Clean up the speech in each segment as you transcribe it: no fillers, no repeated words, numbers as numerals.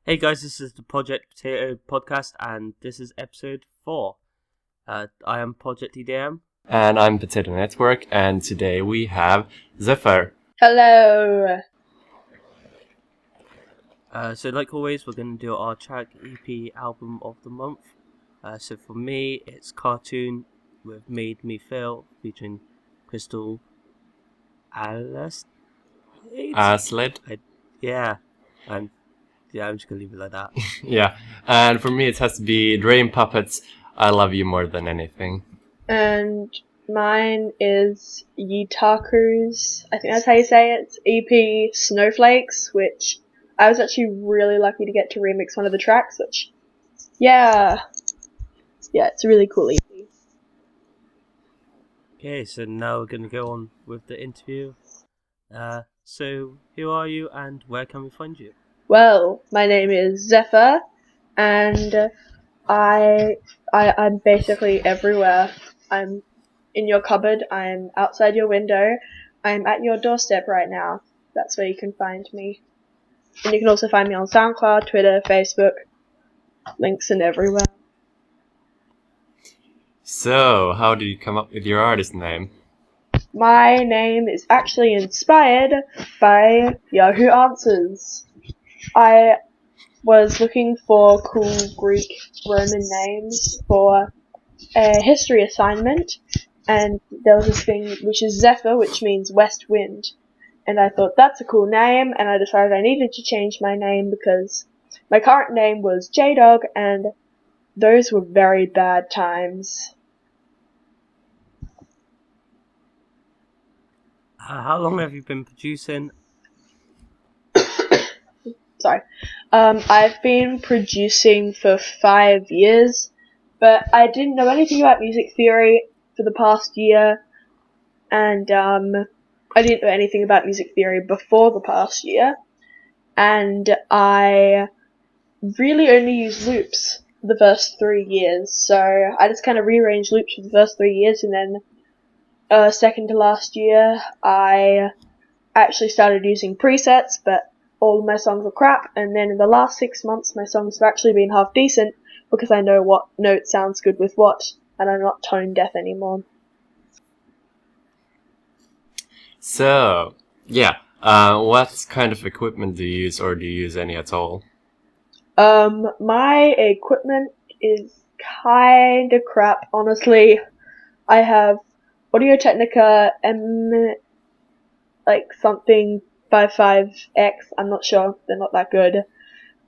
Hey guys, this is the Project Potato podcast, and this is episode 4. I am Project EDM. And I'm PotatoNetwork, and today we have Zephyr. Hello! So like always, we're going to do our track EP album of the month. So for me, it's Cartoon with Made Me Feel, featuring Crystal Alice. Aslet. I'm just going to leave it like that. Yeah, and for me it has to be Dream Puppets, I Love You More Than Anything. And mine is Yitaku's, I think that's how you say it, EP Snowflakes, which I was actually really lucky to get to remix one of the tracks, which, yeah, it's a really cool EP. Okay, so now we're going to go on with the interview. So who are you and where can we find you? Well, my name is Zephyr, and I'm basically everywhere. I'm in your cupboard, I'm outside your window, I'm at your doorstep right now. That's where you can find me. And you can also find me on SoundCloud, Twitter, Facebook, links and everywhere. So, how did you come up with your artist name? My name is actually inspired by Yahoo Answers. I was looking for cool Greek Roman names for a history assignment, and there was this thing which is Zephyr, which means west wind. And I thought that's a cool name, and I decided I needed to change my name because my current name was J-Dog, and those were very bad times. How long have you been producing? Sorry. I've been producing for 5 years, but I didn't know anything about music theory for the past year, and I didn't know anything about music theory before the past year, and I really only used loops for the first 3 years, so I just kind of rearranged loops for the first 3 years, and then second to last year I actually started using presets, but all of my songs were crap, and then in the last 6 months my songs have actually been half decent because I know what note sounds good with what, and I'm not tone deaf anymore. So, yeah, what kind of equipment do you use, or do you use any at all? My equipment is kinda crap, honestly. I have Audio-Technica something 55X, I'm not sure, they're not that good.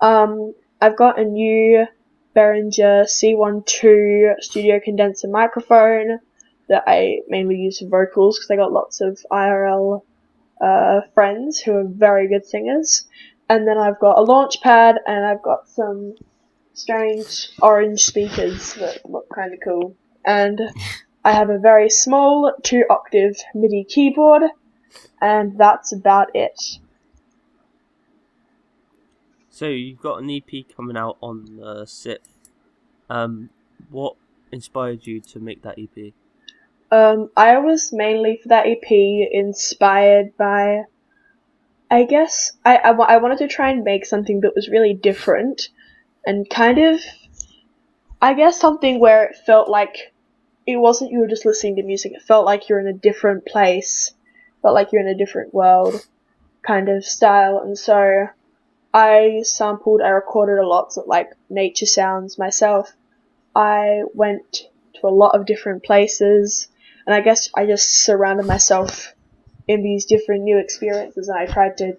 I've got a new Behringer C12 studio condenser microphone that I mainly use for vocals because I got lots of IRL friends who are very good singers. And then I've got a launch pad, and I've got some strange orange speakers that look kind of cool. And I have a very small 2-octave MIDI keyboard, and that's about it. So you've got an EP coming out on the 6th. What inspired you to make that EP? I was mainly for that EP inspired by, I guess, I wanted to try and make something that was really different and kind of, I guess, something where it felt like it wasn't you were just listening to music, it felt like you're in a different place, felt like you're in a different world kind of style. And so I recorded a lot of like nature sounds myself. I went to a lot of different places, and I guess I just surrounded myself in these different new experiences, and I tried to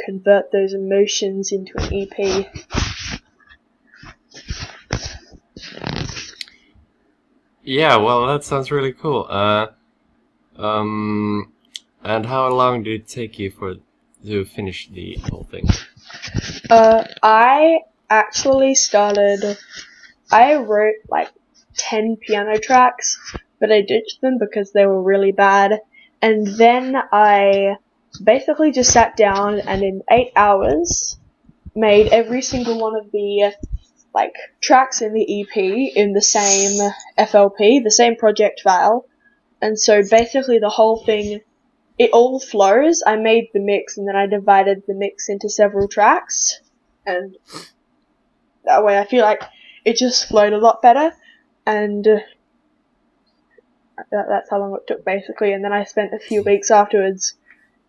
convert those emotions into an EP. Yeah, well, that sounds really cool. And how long did it take you to finish the whole thing? I actually I wrote like 10 piano tracks, but I ditched them because they were really bad. And then I basically just sat down and in 8 hours made every single one of the tracks in the EP in the same FLP, the same project file. And so basically the whole thing, it all flows. I made the mix and then I divided the mix into several tracks. and that way I feel like it just flowed a lot better, and that's how long it took basically. And then I spent a few weeks afterwards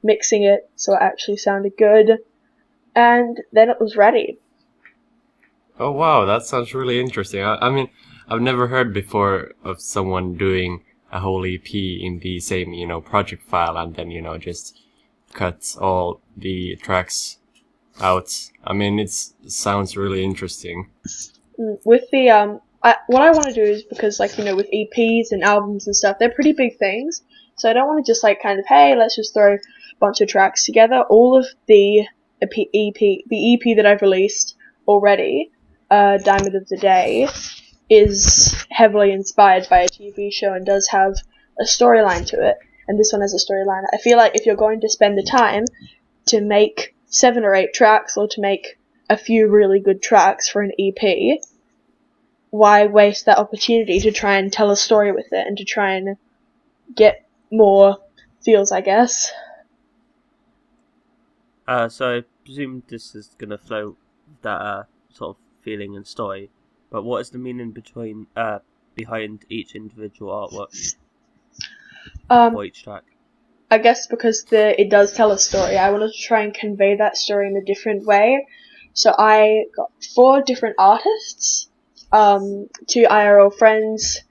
mixing it so it actually sounded good, and then it was ready. Oh wow, that sounds really interesting. I mean, I've never heard before of someone doing a whole EP in the same, project file and then, just cuts all the tracks out. I mean, it sounds really interesting. With the what I want to do is, because like with EPs and albums and stuff, they're pretty big things. So I don't want to just like kind of, hey, let's just throw a bunch of tracks together. All of the EP that I've released already, Diamond of the Day, is heavily inspired by a TV show and does have a storyline to it. And this one has a storyline. I feel like if you're going to spend the time to make 7 or 8 tracks, or to make a few really good tracks for an EP, why waste that opportunity to try and tell a story with it and to try and get more feels, I guess. So I presume this is gonna flow that sort of feeling and story. But what is the meaning behind each individual artwork for each track? I guess because it does tell a story, I wanted to try and convey that story in a different way. So I got 4 different artists, 2 IRL friends,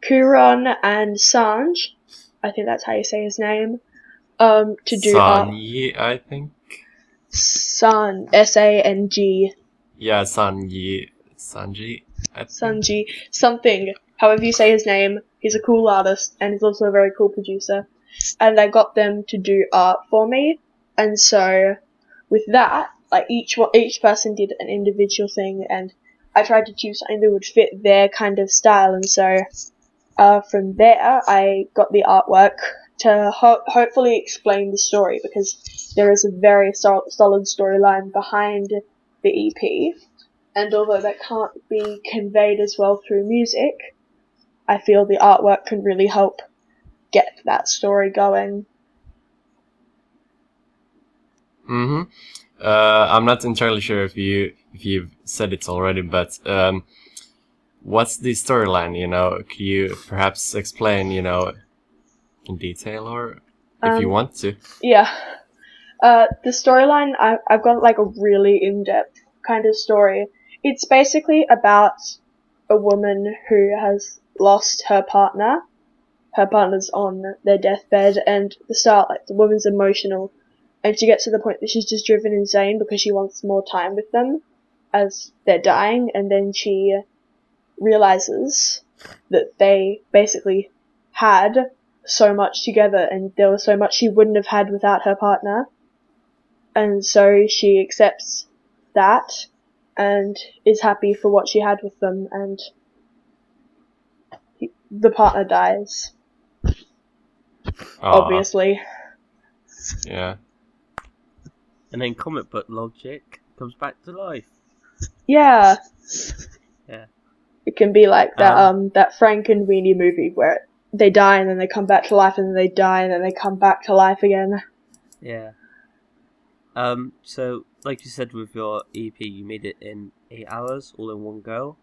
Kuron and Sanj, I think that's how you say his name, to do Sanji, I think. San, S-A-N-G. Yeah, Sanji, I think. Sanji, something, however you say his name. He's a cool artist, and he's also a very cool producer. And I got them to do art for me, and so with that, like each person did an individual thing, and I tried to choose something that would fit their kind of style, and so from there I got the artwork to hopefully explain the story, because there is a very solid storyline behind the EP, and although that can't be conveyed as well through music, I feel the artwork can really help get that story going. I'm not entirely sure if you've said it already, but what's the storyline? Could you perhaps explain, in detail, or if you want to? Yeah. The storyline, I've got like a really in-depth kind of story. It's basically about a woman who has lost her partner. Her partner's on their deathbed, and the start, like, the woman's emotional, and she gets to the point that she's just driven insane because she wants more time with them as they're dying, and then she realizes that they basically had so much together, and there was so much she wouldn't have had without her partner, and so she accepts that and is happy for what she had with them, and the partner dies. Obviously. Yeah. And then comic book logic comes back to life. Yeah. Yeah. It can be like that that Frank and Weenie movie where they die and then they come back to life, and then they die and then they come back to life again. Yeah. So like you said with your EP, you made it in 8 hours, all in one go.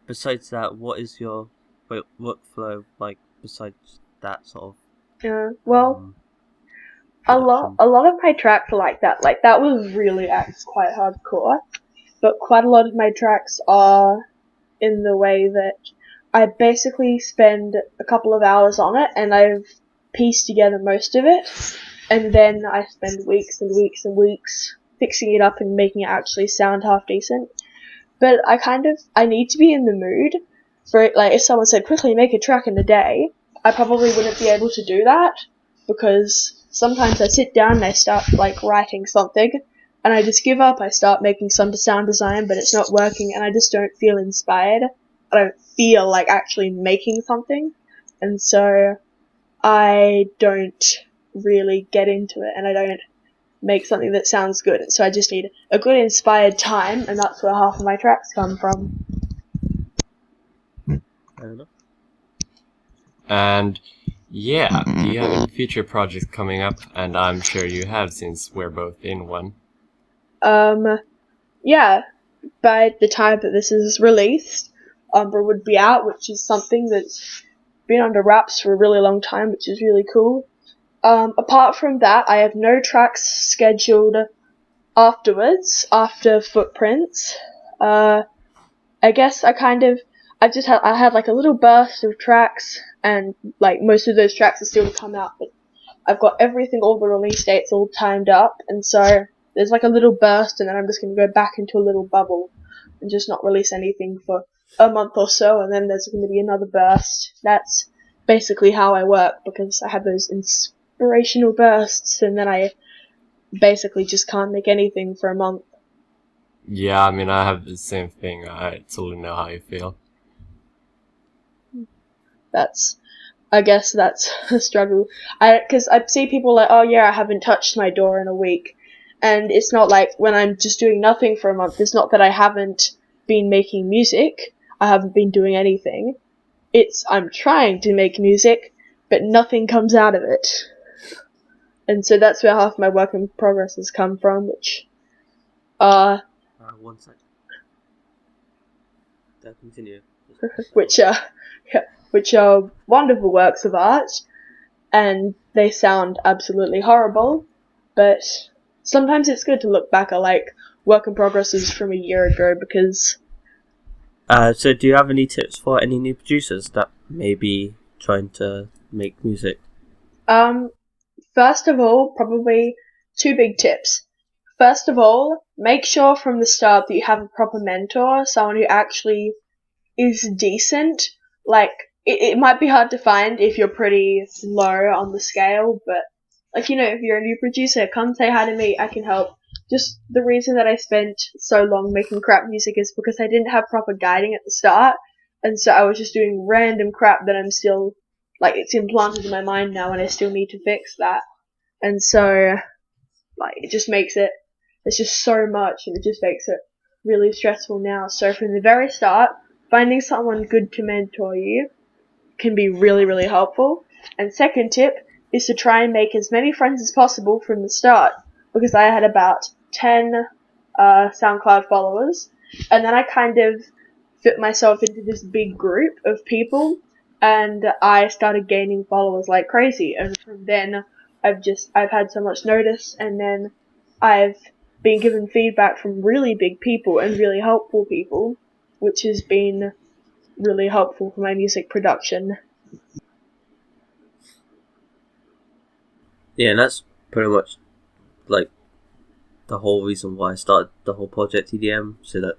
Besides that, what is your workflow like? Besides that sort of. Yeah. Well, a lot of my tracks are like that. Like, that was really quite hardcore, but quite a lot of my tracks are in the way that I basically spend a couple of hours on it, and I've pieced together most of it, and then I spend weeks and weeks and weeks fixing it up and making it actually sound half decent. But I need to be in the mood for it. Like, if someone said, quickly make a track in a day, I probably wouldn't be able to do that, because sometimes I sit down and I start, like, writing something, and I just give up. I start making some sound design, but it's not working, and I just don't feel inspired. I don't feel like actually making something, and so I don't really get into it, and I don't make something that sounds good. So I just need a good inspired time, and that's where half of my tracks come from. Fair enough. And yeah, do you have any future projects coming up? And I'm sure you have, since we're both in one. yeah, by the time that this is released, Umbra would be out, which is something that's been under wraps for a really long time, which is really cool. Apart from that, I have no tracks scheduled afterwards, after Footprints. I guess I had like a little burst of tracks, and like most of those tracks are still to come out, but I've got everything, all the release dates all timed up, and so there's like a little burst, and then I'm just going to go back into a little bubble and just not release anything for a month or so, and then there's going to be another burst. That's basically how I work, because I have those inspirational bursts, and then I basically just can't make anything for a month. Yeah, I mean, I have the same thing. I totally know how you feel. I guess that's a struggle. Because I see people like, oh yeah, I haven't touched my door in a week. And it's not like when I'm just doing nothing for a month, it's not that I haven't been making music. I haven't been doing anything. I'm trying to make music, but nothing comes out of it. And so that's where half my work in progress has come from, One sec. Continue. which which are wonderful works of art, and they sound absolutely horrible, but sometimes it's good to look back at like work in progresses from a year ago, because So do you have any tips for any new producers that may be trying to make music? first of all, probably two big tips. First of all, make sure from the start that you have a proper mentor, someone who actually is decent. Like, it might be hard to find if you're pretty low on the scale, but, like, if you're a new producer, come say hi to me, I can help. Just the reason that I spent so long making crap music is because I didn't have proper guiding at the start, and so I was just doing random crap that I'm still, like, it's implanted in my mind now, and I still need to fix that. And so, like, it's just so much, and it just makes it really stressful now. So from the very start, finding someone good to mentor you can be really, really helpful. And second tip is to try and make as many friends as possible from the start, because I had about 10 SoundCloud followers, and then I kind of fit myself into this big group of people, and I started gaining followers like crazy. And from then, I've had so much notice, and then I've been given feedback from really big people and really helpful people, which has been really helpful for my music production. Yeah, and that's pretty much like the whole reason why I started the whole project EDM, so that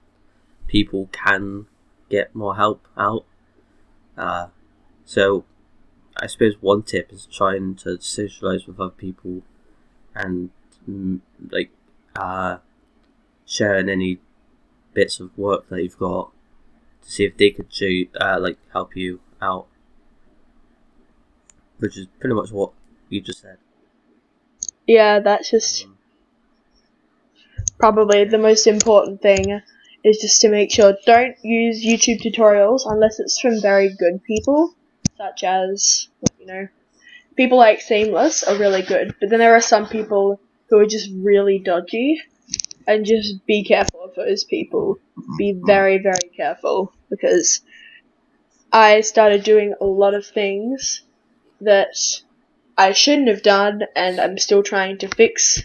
people can get more help out. So I suppose one tip is trying to socialize with other people and like sharing any bits of work that you've got to see if they could help you out, which is pretty much what you just said. Yeah, that's just probably the most important thing, is just to make sure don't use YouTube tutorials unless it's from very good people, such as, people like Seamless are really good, but then there are some people who are just really dodgy, and just be careful of those people. Be very, very careful, because I started doing a lot of things that I shouldn't have done, and I'm still trying to fix,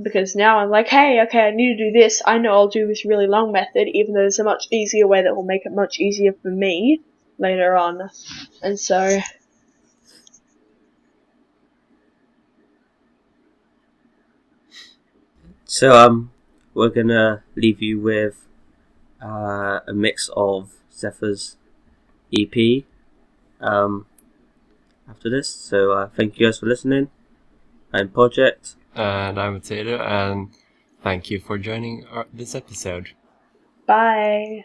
because now I'm like, hey, okay, I need to do this. I know I'll do this really long method, even though there's a much easier way that will make it much easier for me later on. And so, So we're gonna leave you with a mix of Zephyr's EP after this. So thank you guys for listening. I'm Project. And I'm Potato, and thank you for joining this episode. bye.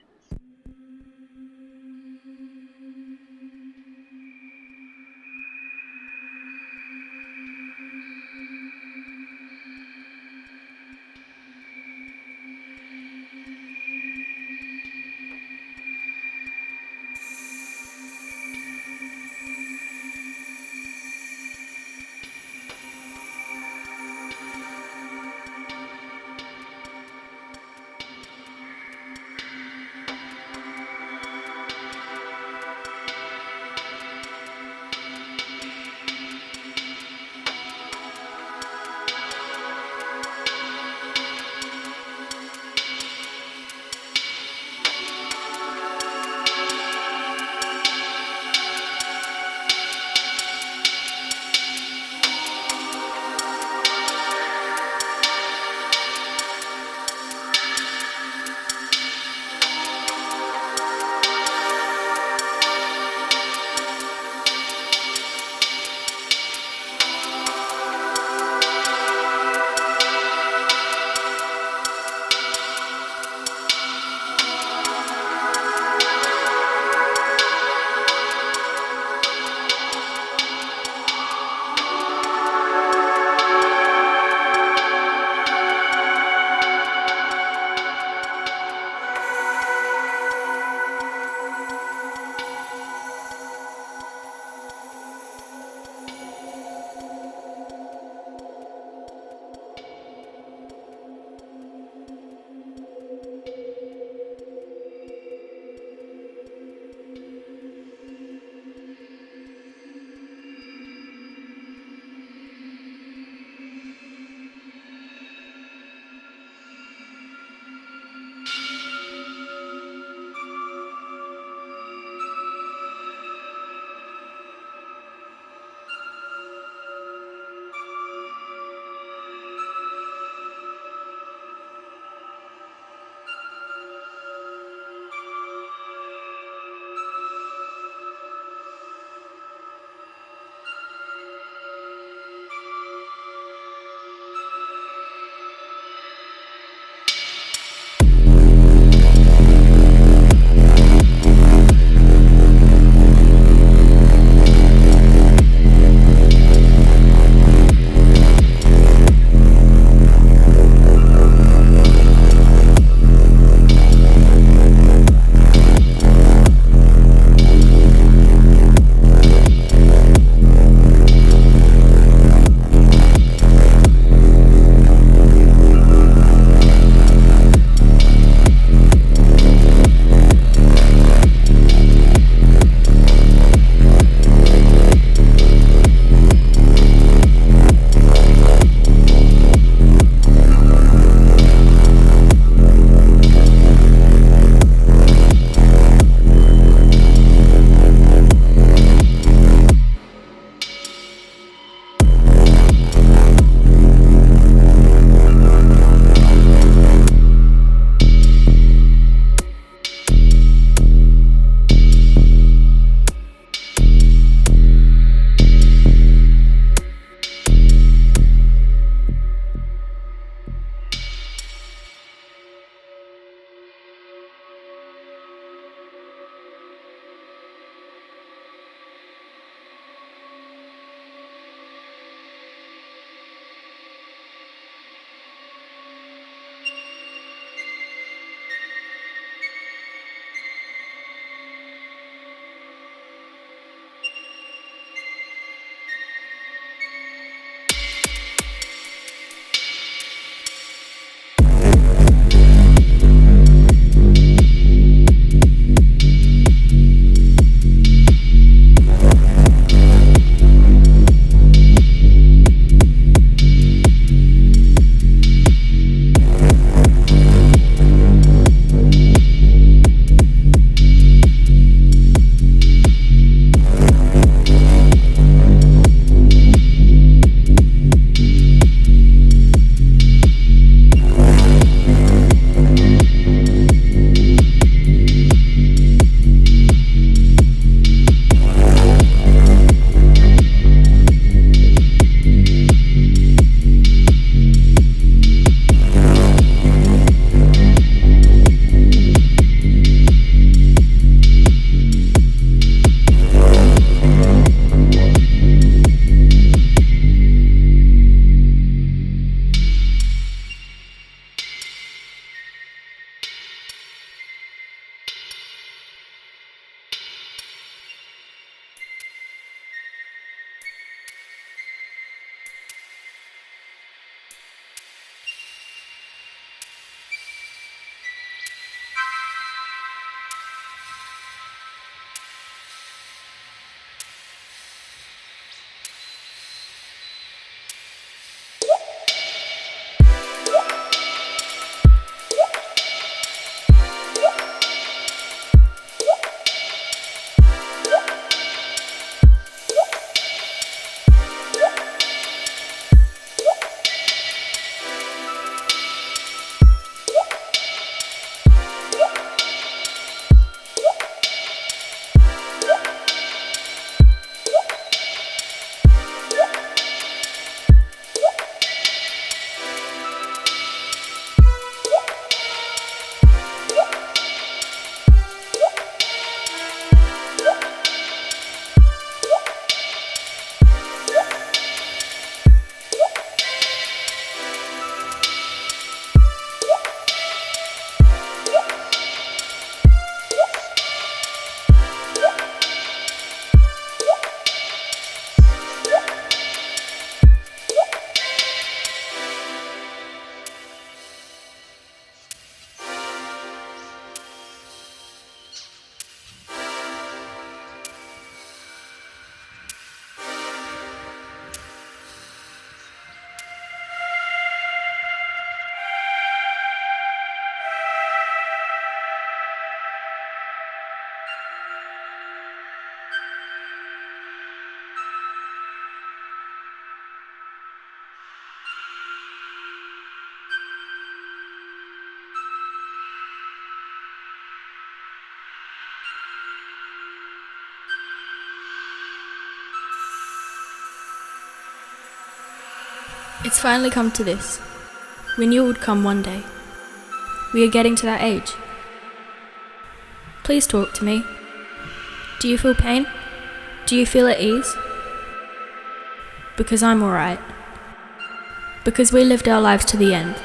It's finally come to this. We knew it would come one day. We are getting to that age. Please talk to me. Do you feel pain? Do you feel at ease? Because I'm alright. Because we lived our lives to the end,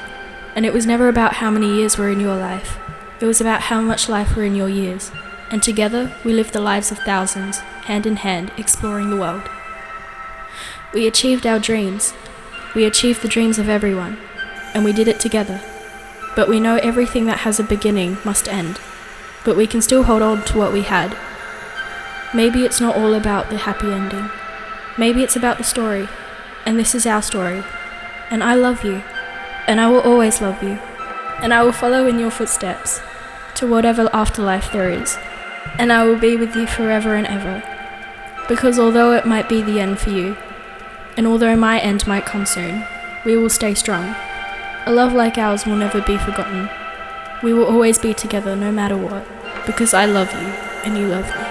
and it was never about how many years were in your life. It was about how much life were in your years, and together we lived the lives of thousands, hand in hand, exploring the world. We achieved our dreams. We achieved the dreams of everyone, and we did it together. But we know everything that has a beginning must end, but we can still hold on to what we had. Maybe it's not all about the happy ending. Maybe it's about the story, and this is our story. And I love you, and I will always love you, and I will follow in your footsteps to whatever afterlife there is, and I will be with you forever and ever. Because although it might be the end for you, and although my end might come soon, we will stay strong. A love like ours will never be forgotten. We will always be together no matter what, because I love you, and you love me.